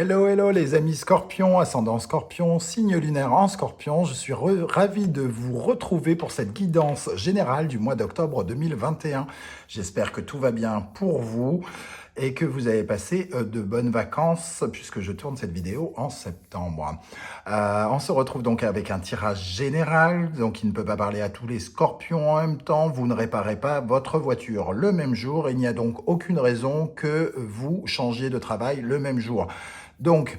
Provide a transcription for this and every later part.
Hello, hello les amis Scorpion, ascendant Scorpion, signe lunaire en Scorpion. Je suis ravi de vous retrouver pour cette guidance générale du mois d'octobre 2021. J'espère que tout va bien pour vous et que vous avez passé de bonnes vacances puisque je tourne cette vidéo en septembre. On se retrouve donc avec un tirage général, donc il ne peut pas parler à tous les Scorpions en même temps. Vous ne réparez pas votre voiture le même jour. Il n'y a donc aucune raison que vous changiez de travail le même jour. Donc,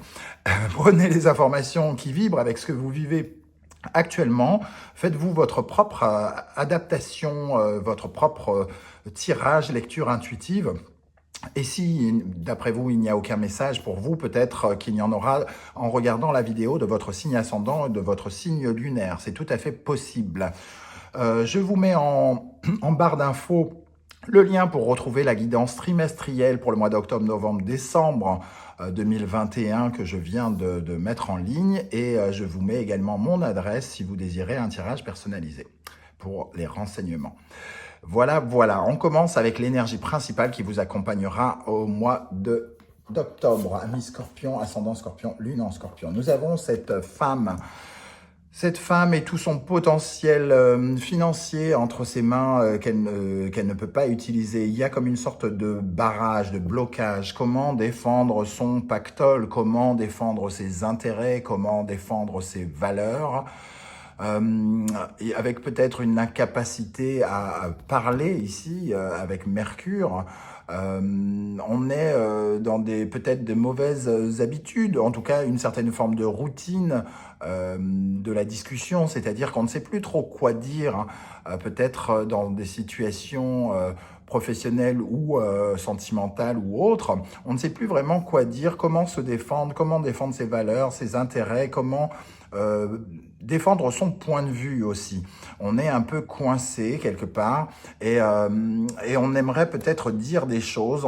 prenez les informations qui vibrent avec ce que vous vivez actuellement. Faites-vous votre propre adaptation, votre propre tirage, lecture intuitive. Et si, d'après vous, il n'y a aucun message pour vous, peut-être qu'il y en aura en regardant la vidéo de votre signe ascendant et de votre signe lunaire. C'est tout à fait possible. Je vous mets en barre d'infos le lien pour retrouver la guidance trimestrielle pour le mois d'octobre, novembre, décembre 2021 que je viens de mettre en ligne. Et je vous mets également mon adresse si vous désirez un tirage personnalisé pour les renseignements. Voilà, on commence avec l'énergie principale qui vous accompagnera au mois d'octobre. Amis Scorpion, ascendant Scorpion, lune en Scorpion. Nous avons cette femme et tout son potentiel financier entre ses mains qu'elle ne peut pas utiliser. Il y a comme une sorte de barrage, de blocage. Comment défendre son pactole? Comment défendre ses intérêts? Comment défendre ses valeurs? Avec peut-être une incapacité à parler ici, avec Mercure. On est dans peut-être de mauvaises habitudes, en tout cas une certaine forme de routine de la discussion, c'est-à-dire qu'on ne sait plus trop quoi dire, peut-être dans des situations professionnelles ou sentimentales ou autres. On ne sait plus vraiment quoi dire, comment se défendre, comment défendre ses valeurs, ses intérêts, comment défendre son point de vue aussi. On est un peu coincé quelque part et on aimerait peut-être dire des choses.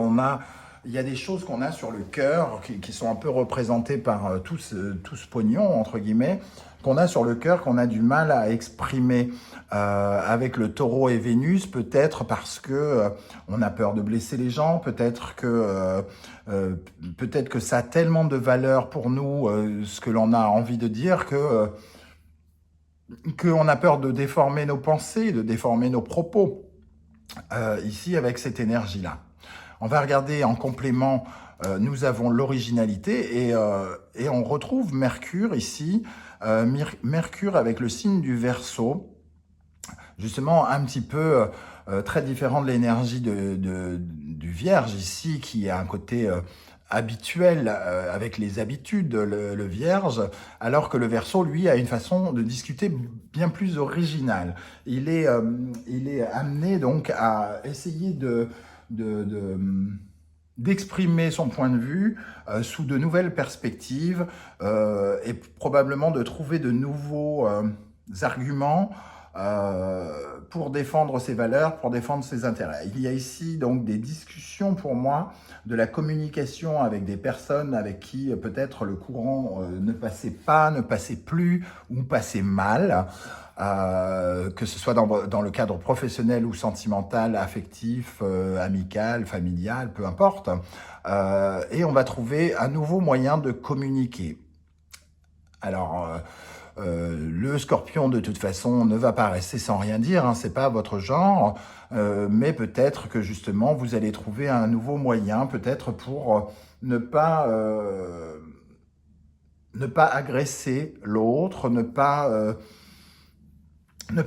Il y a des choses qu'on a sur le cœur qui sont un peu représentées par tout ce pognon, entre guillemets, qu'on a sur le cœur, qu'on a du mal à exprimer avec le taureau et Vénus, peut-être parce que on a peur de blesser les gens, peut-être que ça a tellement de valeur pour nous, ce que l'on a envie de dire, qu'on a peur de déformer nos pensées, de déformer nos propos, ici avec cette énergie-là. On va regarder en complément, nous avons l'originalité et on retrouve Mercure ici, Mercure avec le signe du Verseau, justement un petit peu très différent de l'énergie du Vierge ici, qui a un côté habituel avec les habitudes, le Vierge, alors que le Verseau, lui, a une façon de discuter bien plus originale. Il est amené donc à essayer d'exprimer son point de vue sous de nouvelles perspectives et probablement de trouver de nouveaux arguments pour défendre ses valeurs, pour défendre ses intérêts. Il y a ici donc des discussions pour moi, de la communication avec des personnes avec qui peut-être le courant ne passait plus ou passait mal, que ce soit dans le cadre professionnel ou sentimental, affectif, amical, familial, peu importe. Et on va trouver un nouveau moyen de communiquer. Alors, le Scorpion, de toute façon, ne va pas rester sans rien dire, hein, c'est pas votre genre, mais peut-être que justement, vous allez trouver un nouveau moyen, peut-être pour ne pas agresser l'autre, ne pas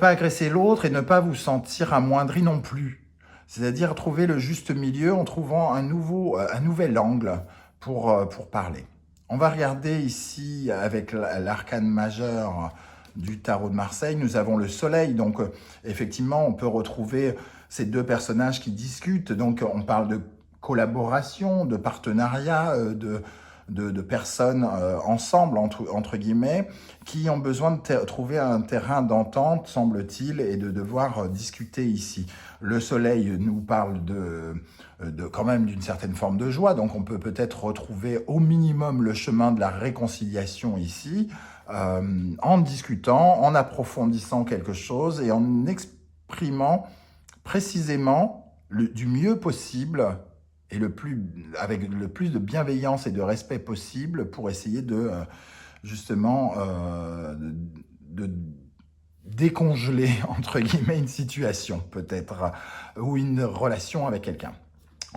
agresser l'autre et ne pas vous sentir amoindri non plus. C'est-à-dire trouver le juste milieu en trouvant un nouvel angle pour parler. On va regarder ici avec l'arcane majeur du tarot de Marseille. Nous avons le soleil, donc effectivement on peut retrouver ces deux personnages qui discutent. Donc on parle de collaboration, de partenariat, de personnes ensemble, entre guillemets, qui ont besoin de trouver un terrain d'entente, semble-t-il, et de devoir discuter ici. Le soleil nous parle quand même d'une certaine forme de joie, donc on peut peut-être retrouver au minimum le chemin de la réconciliation ici, en discutant, en approfondissant quelque chose et en exprimant précisément du mieux possible et avec le plus de bienveillance et de respect possible pour essayer de, justement, de décongeler, entre guillemets, une situation, peut-être, ou une relation avec quelqu'un.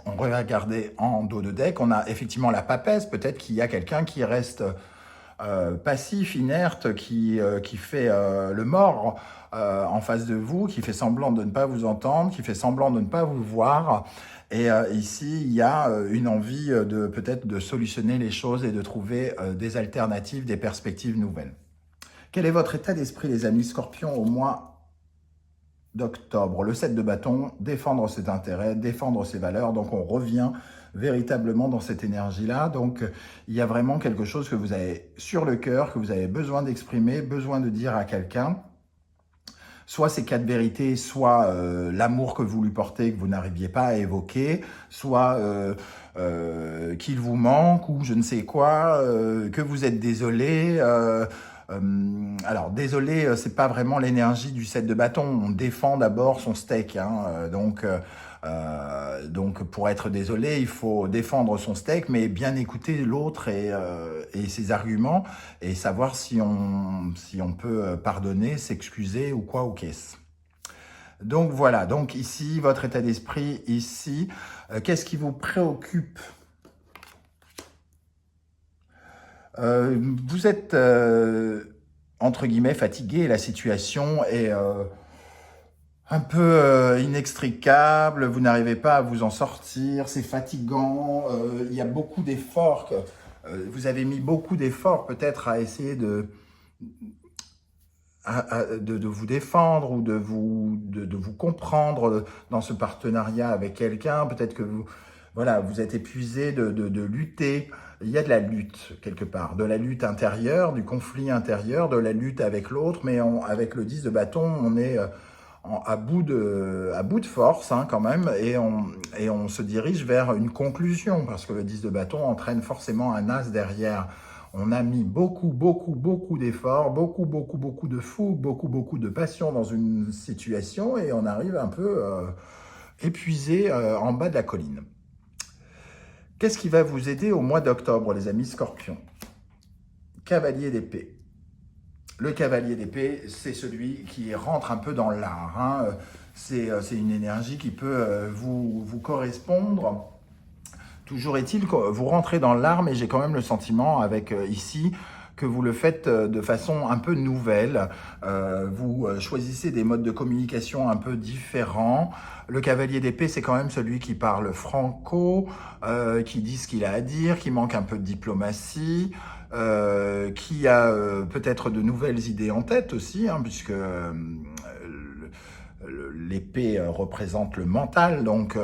On va regarder en dos de deck, on a effectivement la papesse, peut-être qu'il y a quelqu'un qui reste passif, inerte, qui fait le mort en face de vous, qui fait semblant de ne pas vous entendre, qui fait semblant de ne pas vous voir. Et ici, il y a une envie de peut-être de solutionner les choses et de trouver des alternatives, des perspectives nouvelles. Quel est votre état d'esprit, les amis Scorpions, au mois d'octobre? Le 7 de bâton, défendre ses intérêts, défendre ses valeurs. Donc, on revient véritablement dans cette énergie-là. Donc, il y a vraiment quelque chose que vous avez sur le cœur, que vous avez besoin d'exprimer, besoin de dire à quelqu'un. Soit ces 4 vérités, soit l'amour que vous lui portez, que vous n'arriviez pas à évoquer, soit qu'il vous manque, ou je ne sais quoi, que vous êtes désolé. Alors, désolé, c'est pas vraiment l'énergie du 7 de bâton. On défend d'abord son steak. Hein, donc, pour être désolé, il faut défendre son steak, mais bien écouter l'autre et ses arguments et savoir si on peut pardonner, s'excuser ou quoi ou qu'est-ce. Donc voilà, donc ici, votre état d'esprit, ici, qu'est-ce qui vous préoccupe? Vous êtes, entre guillemets, fatigué, la situation est un peu inextricable, vous n'arrivez pas à vous en sortir, c'est fatigant, il y a beaucoup d'efforts, vous avez mis beaucoup d'efforts peut-être à essayer de vous défendre ou de vous comprendre dans ce partenariat avec quelqu'un. Peut-être que vous êtes épuisé de lutter. Il y a de la lutte quelque part, de la lutte intérieure, du conflit intérieur, de la lutte avec l'autre, mais avec le 10 de bâton, on est à bout de force hein, quand même, et on se dirige vers une conclusion, parce que le 10 de bâton entraîne forcément un as derrière. On a mis beaucoup d'efforts, beaucoup de fougue, beaucoup de passion dans une situation, et on arrive un peu épuisé en bas de la colline. Qu'est-ce qui va vous aider au mois d'octobre, les amis Scorpions? Cavalier d'épée. Le cavalier d'épée, c'est celui qui rentre un peu dans l'art. Hein. C'est une énergie qui peut vous correspondre. Toujours est-il que vous rentrez dans l'art, mais j'ai quand même le sentiment avec ici que vous le faites de façon un peu nouvelle. Vous choisissez des modes de communication un peu différents. Le cavalier d'épée, c'est quand même celui qui parle franco, qui dit ce qu'il a à dire, qui manque un peu de diplomatie, qui a peut-être de nouvelles idées en tête aussi, hein, puisque l'épée représente le mental, donc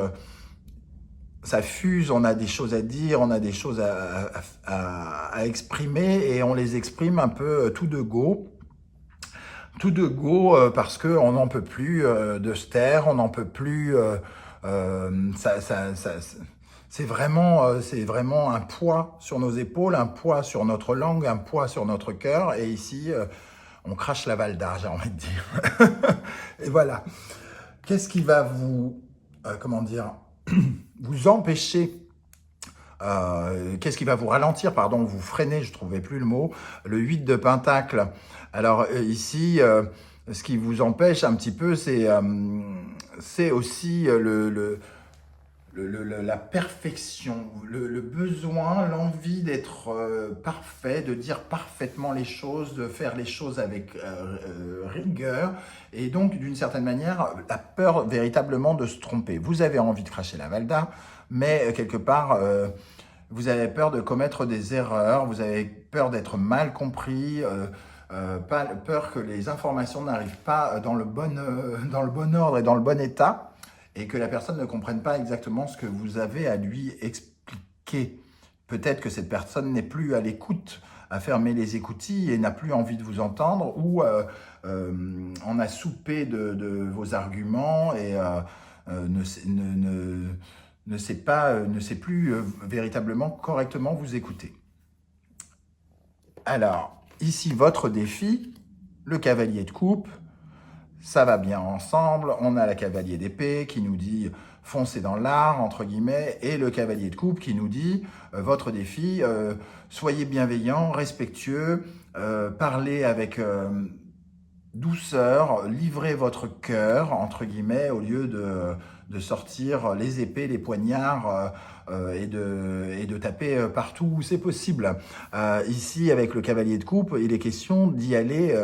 ça fuse, on a des choses à dire, on a des choses à exprimer, et on les exprime un peu tout de go. Tout de go parce qu'on n'en peut plus de se taire, on n'en peut plus... c'est vraiment un poids sur nos épaules, un poids sur notre langue, un poids sur notre cœur. Et ici, on crache la valda, j'ai envie de dire. Et voilà. Qu'est-ce qui va vous... comment dire vous empêcher, qu'est-ce qui va vous ralentir, pardon, vous freiner, je ne trouvais plus le mot, le 8 de Pentacle. Alors ici, ce qui vous empêche un petit peu, c'est aussi la perfection, le besoin, l'envie d'être parfait, de dire parfaitement les choses, de faire les choses avec rigueur, et donc d'une certaine manière, la peur véritablement de se tromper. Vous avez envie de cracher la valda, mais quelque part, vous avez peur de commettre des erreurs, vous avez peur d'être mal compris, peur que les informations n'arrivent pas dans le bon ordre et dans le bon état, et que la personne ne comprenne pas exactement ce que vous avez à lui expliquer. Peut-être que cette personne n'est plus à l'écoute, a fermé les écoutilles et n'a plus envie de vous entendre, ou en a soupé de vos arguments et ne sait plus véritablement correctement vous écouter. Alors, ici, votre défi, le cavalier de coupe, ça va bien ensemble. On a la cavalier d'épée qui nous dit foncer dans l'art, entre guillemets, et le cavalier de coupe qui nous dit, votre défi, soyez bienveillant, respectueux, parlez avec douceur, livrez votre cœur, entre guillemets, au lieu de sortir les épées, les poignards et de taper partout où c'est possible. Ici, avec le cavalier de coupe, il est question d'y aller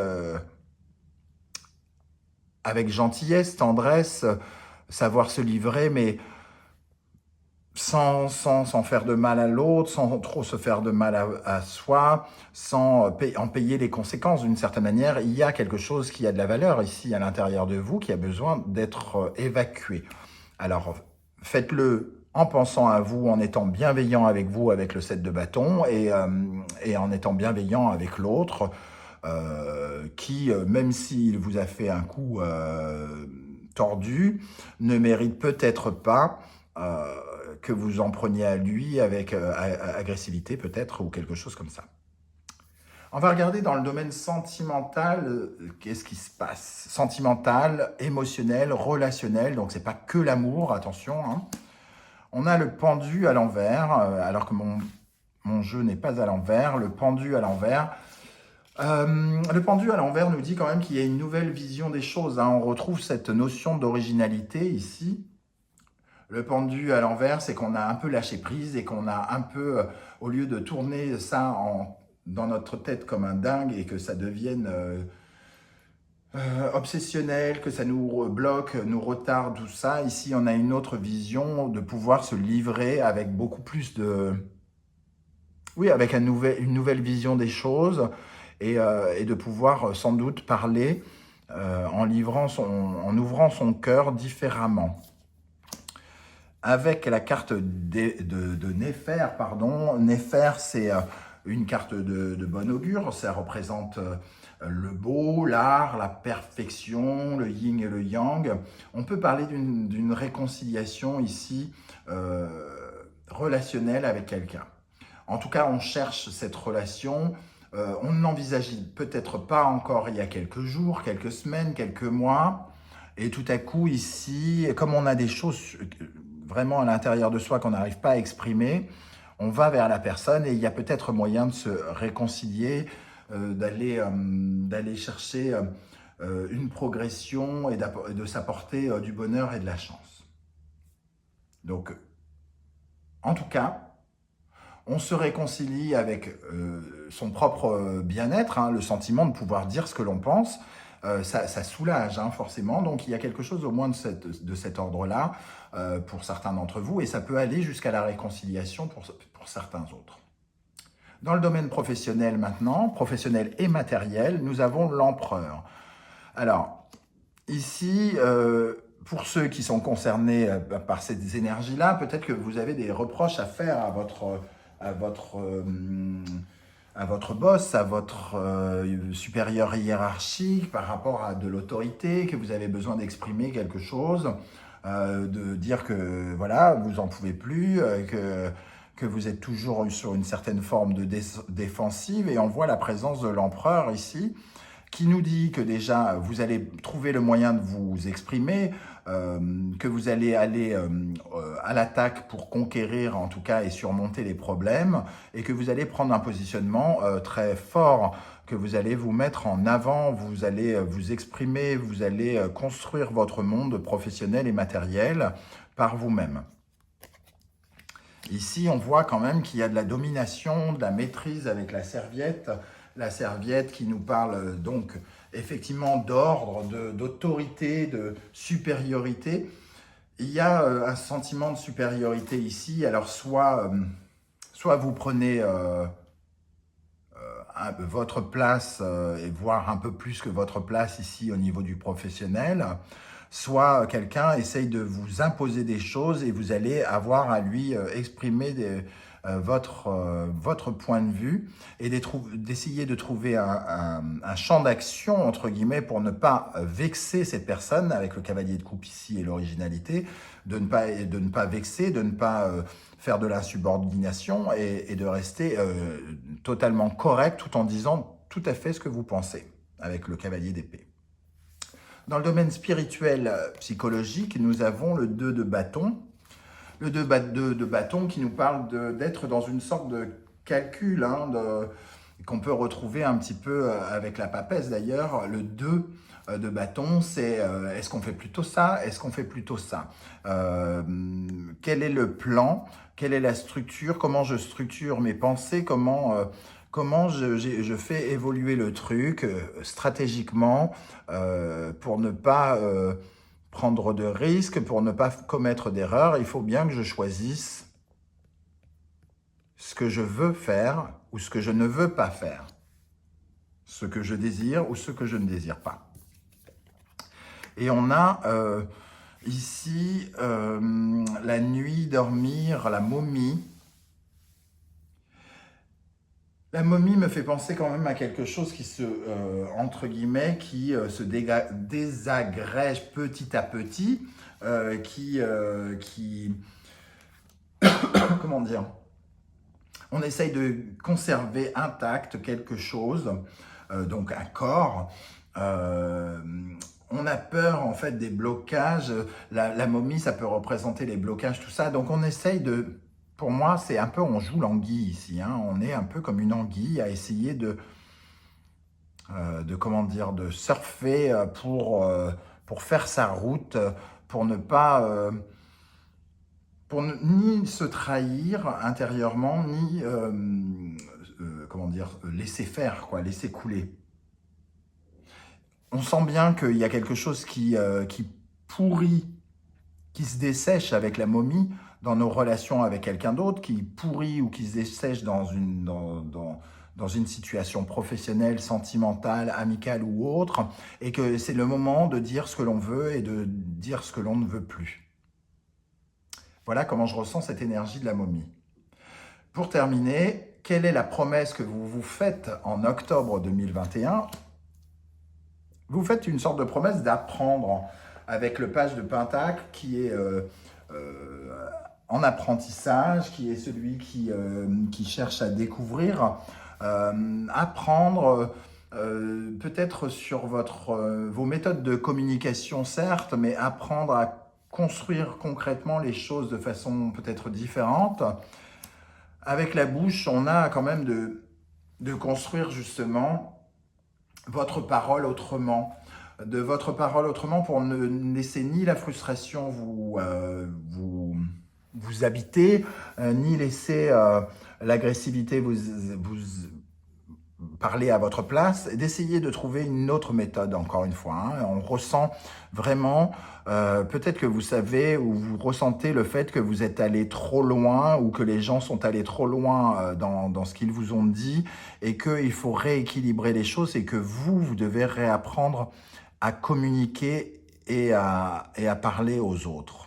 avec gentillesse, tendresse, savoir se livrer, mais sans faire de mal à l'autre, sans trop se faire de mal à soi, sans en payer les conséquences d'une certaine manière. Il y a quelque chose qui a de la valeur ici à l'intérieur de vous qui a besoin d'être évacué. Alors faites-le en pensant à vous, en étant bienveillant avec vous, avec le 7 de bâton, et en étant bienveillant avec l'autre, qui, même s'il vous a fait un coup tordu, ne mérite peut-être pas que vous en preniez à lui avec agressivité peut-être, ou quelque chose comme ça. On va regarder dans le domaine sentimental, qu'est-ce qui se passe. Sentimental, émotionnel, relationnel, donc c'est pas que l'amour, attention. Hein. On a le pendu à l'envers, alors que mon jeu n'est pas à l'envers, le pendu à l'envers. Le pendu à l'envers nous dit quand même qu'il y a une nouvelle vision des choses. Hein. On retrouve cette notion d'originalité ici. Le pendu à l'envers, c'est qu'on a un peu lâché prise et qu'on a un peu, au lieu de tourner ça dans notre tête comme un dingue et que ça devienne obsessionnel, que ça nous bloque, nous retarde, tout ça, ici on a une autre vision de pouvoir se livrer avec beaucoup plus de... Oui, avec une nouvelle vision des choses et de pouvoir sans doute parler en ouvrant son cœur différemment. Avec la carte de Néfer, pardon. Néfer, c'est une carte de bon augure. Ça représente le beau, l'art, la perfection, le yin et le yang. On peut parler d'une réconciliation ici relationnelle avec quelqu'un. En tout cas, on cherche cette relation. On ne l'envisageait peut-être pas encore il y a quelques jours, quelques semaines, quelques mois. Et tout à coup, ici, comme on a des choses vraiment à l'intérieur de soi qu'on n'arrive pas à exprimer, on va vers la personne et il y a peut-être moyen de se réconcilier, d'aller chercher une progression et de s'apporter du bonheur et de la chance. Donc, en tout cas, on se réconcilie avec son propre bien-être, hein, le sentiment de pouvoir dire ce que l'on pense. Ça soulage forcément, donc il y a quelque chose au moins de cet ordre-là pour certains d'entre vous, et ça peut aller jusqu'à la réconciliation pour certains autres. Dans le domaine professionnel maintenant, professionnel et matériel, nous avons l'empereur. Alors, ici, pour ceux qui sont concernés par ces énergies-là, peut-être que vous avez des reproches à faire à votre boss, à votre supérieur hiérarchique par rapport à de l'autorité, que vous avez besoin d'exprimer quelque chose, de dire que voilà, vous en pouvez plus, que vous êtes toujours sur une certaine forme de défensive, et on voit la présence de l'empereur ici, qui nous dit que déjà, vous allez trouver le moyen de vous exprimer, que vous allez aller à l'attaque pour conquérir, en tout cas, et surmonter les problèmes, et que vous allez prendre un positionnement très fort, que vous allez vous mettre en avant, vous allez vous exprimer, vous allez construire votre monde professionnel et matériel par vous-même. Ici, on voit quand même qu'il y a de la domination, de la maîtrise avec la serviette qui nous parle donc effectivement d'ordre, d'autorité, de supériorité. Il y a un sentiment de supériorité ici. Alors soit vous prenez votre place et voire un peu plus que votre place ici au niveau du professionnel, soit quelqu'un essaye de vous imposer des choses et vous allez avoir à lui exprimer votre point de vue et d'essayer de trouver un champ d'action, entre guillemets, pour ne pas vexer cette personne, avec le cavalier de coupe ici et l'originalité, de ne pas vexer, de ne pas faire de l'insubordination et de rester totalement correct tout en disant tout à fait ce que vous pensez, avec le cavalier d'épée. Dans le domaine spirituel psychologique, nous avons le 2 de bâton. Le 2 de bâton qui nous parle d'être dans une sorte de calcul, hein, qu'on peut retrouver un petit peu avec la papesse d'ailleurs. Le 2 de bâton, c'est est-ce qu'on fait plutôt ça? Est-ce qu'on fait plutôt ça? Quel est le plan? Quelle est la structure? Comment je structure mes pensées? Comment je fais évoluer le truc stratégiquement pour ne pas prendre de risques, pour ne pas commettre d'erreurs? Il faut bien que je choisisse ce que je veux faire ou ce que je ne veux pas faire, ce que je désire ou ce que je ne désire pas. Et on a ici la nuit, dormir, la momie. La momie me fait penser quand même à quelque chose qui se, entre guillemets, qui se désagrège petit à petit, comment dire, on essaye de conserver intact quelque chose, donc un corps. On a peur en fait des blocages. La momie, ça peut représenter les blocages, tout ça. Donc on essaye de... Pour moi, c'est un peu, on joue l'anguille ici. Hein. On est un peu comme une anguille à essayer comment dire, de surfer pour faire sa route, pour ne pas... ni se trahir intérieurement, ni comment dire, laisser faire, quoi, laisser couler. On sent bien qu'il y a quelque chose qui pourrit, qui se dessèche avec la momie dans nos relations avec quelqu'un d'autre, qui pourrit ou qui se dessèche dans une situation professionnelle, sentimentale, amicale ou autre, et que c'est le moment de dire ce que l'on veut et de dire ce que l'on ne veut plus. Voilà comment je ressens cette énergie de la momie. Pour terminer, quelle est la promesse que vous vous faites en octobre 2021 ? Vous faites une sorte de promesse d'apprendre avec le page de Pentacle qui est en apprentissage, qui est celui qui cherche à découvrir, apprendre peut-être sur vos méthodes de communication, certes, mais apprendre à construire concrètement les choses de façon peut-être différente. Avec la bouche, on a quand même de construire justement votre parole autrement, de votre parole autrement pour ne laisser ni la frustration vous habiter, ni laisser l'agressivité vous parler à votre place, et d'essayer de trouver une autre méthode, encore une fois. Hein. On ressent vraiment, peut-être que vous savez ou vous ressentez le fait que vous êtes allé trop loin ou que les gens sont allés trop loin dans ce qu'ils vous ont dit et qu'il faut rééquilibrer les choses et que vous devez réapprendre à communiquer et à parler aux autres.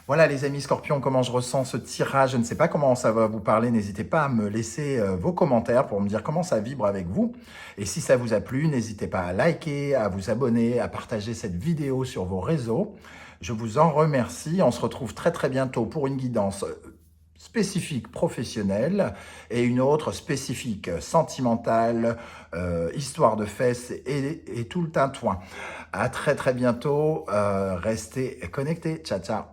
Voilà les amis Scorpions, comment je ressens ce tirage. Je ne sais pas comment ça va vous parler. N'hésitez pas à me laisser vos commentaires pour me dire comment ça vibre avec vous. Et si ça vous a plu, n'hésitez pas à liker, à vous abonner, à partager cette vidéo sur vos réseaux. Je vous en remercie. On se retrouve très très bientôt pour une guidance spécifique professionnelle et une autre spécifique sentimentale, histoire de fesses et tout le tintouin. À très très bientôt. Restez connectés. Ciao ciao.